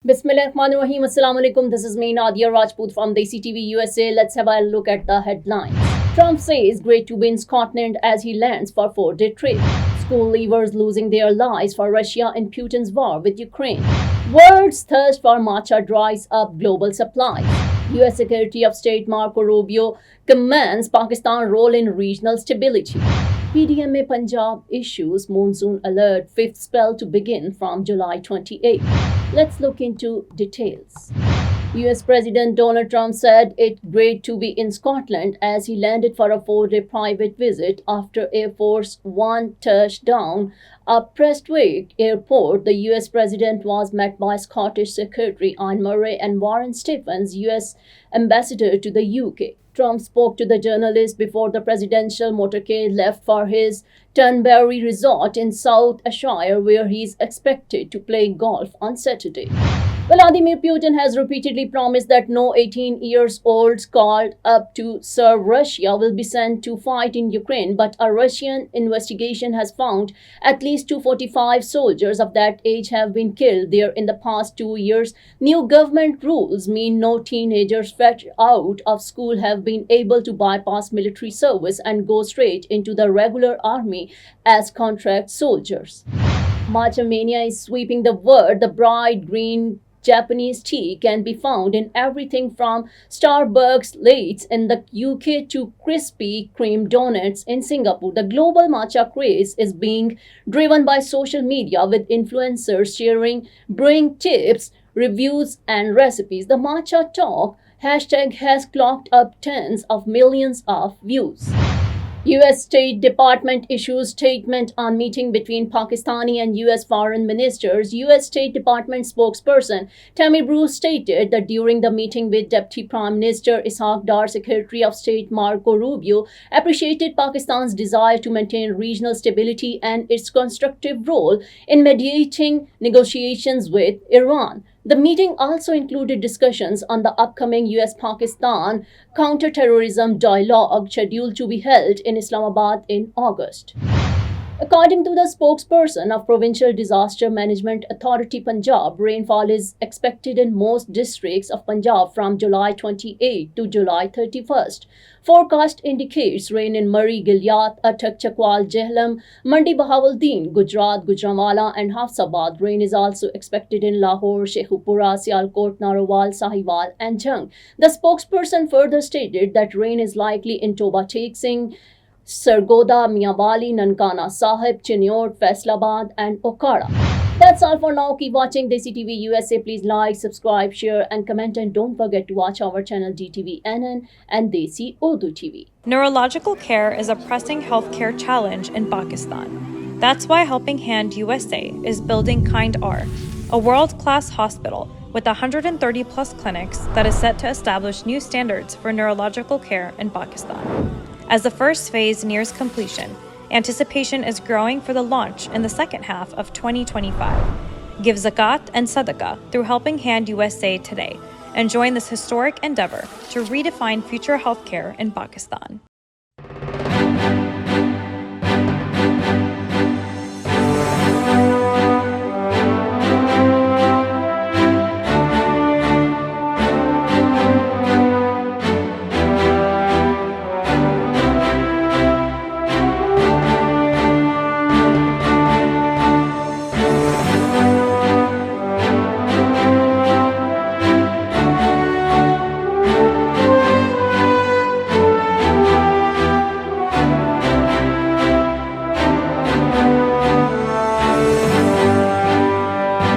Bismillahirrahmanirrahim. Assalamu alaikum. This is me, Nadia Rajput from Desi TV USA. Let's have a look at the headlines. Trump says great to be in Scotland as he lands for four-day trip. School leavers losing their lives for Russia in Putin's war with Ukraine. World's thirst for matcha dries up global supplies. US Secretary of State Marco Rubio commends Pakistan's role in regional stability. PDMA Punjab issues monsoon alert, fifth spell to begin from July 28. Let's look into details. US President Donald Trump said it's great to be in Scotland as he landed for a four-day private visit after Air Force One touched down at Prestwick Airport. The US President was met by Scottish Secretary Anne Murray and Warren Stephens, US Ambassador to the UK. Trump spoke to the journalist before the presidential motorcade left for his Turnberry resort in South Ayrshire, where he is expected to play golf on Saturday. Vladimir Putin has repeatedly promised that no 18-year-olds called up to serve Russia will be sent to fight in Ukraine, but a Russian investigation has found at least 245 soldiers of that age have been killed there in the past 2 years. New government rules mean no teenagers fresh out of school have been able to bypass military service and go straight into the regular army as contract soldiers. Matcha mania is sweeping the world. The bright green Japanese tea can be found in everything from Starbucks lattes in the UK to Krispy Kreme donuts in Singapore. The global matcha craze is being driven by social media, with influencers sharing brewing tips, reviews, and recipes. The matcha talk hashtag has clocked up tens of millions of views. US State Department issues statement on meeting between Pakistani and US foreign ministers. US State Department spokesperson Tammy Bruce stated that during the meeting with Deputy Prime Minister Ishaq Dar, Secretary of State Marco Rubio appreciated Pakistan's desire to maintain regional stability and its constructive role in mediating negotiations with Iran. The meeting also included discussions on the upcoming US-Pakistan counterterrorism dialogue scheduled to be held in Islamabad in August. According to the spokesperson of Provincial Disaster Management Authority Punjab, rainfall is expected in most districts of Punjab from July 28 to July 31st. Forecast indicates rain in Murree, Gilyat, Attock, Chakwal, Jhelum, Mandi Bahawaldeen, Gujarat, Gujranwala and Hafsabad. Rain is also expected in Lahore, Sheikhupura, Sialkot, Narowal, Sahiwal and Jhang. The spokesperson further stated that rain is likely in Toba Tek Singh, Sargodha, Mianwali, Nankana Sahib, Chinnor, Faisalabad and Okara. That's all for now. Keep watching Desi TV USA. Please like, subscribe, share and comment, and don't forget to watch our channel DTV NN and Desi Urdu TV. Neurological care is a pressing healthcare challenge in Pakistan. That's why Helping Hand USA is building Kind R, a world-class hospital with 130 plus clinics that is set to establish new standards for neurological care in Pakistan. As the first phase nears completion, anticipation is growing for the launch in the second half of 2025. Give zakat and sadaqah through Helping Hand USA today and join this historic endeavor to redefine future healthcare in Pakistan.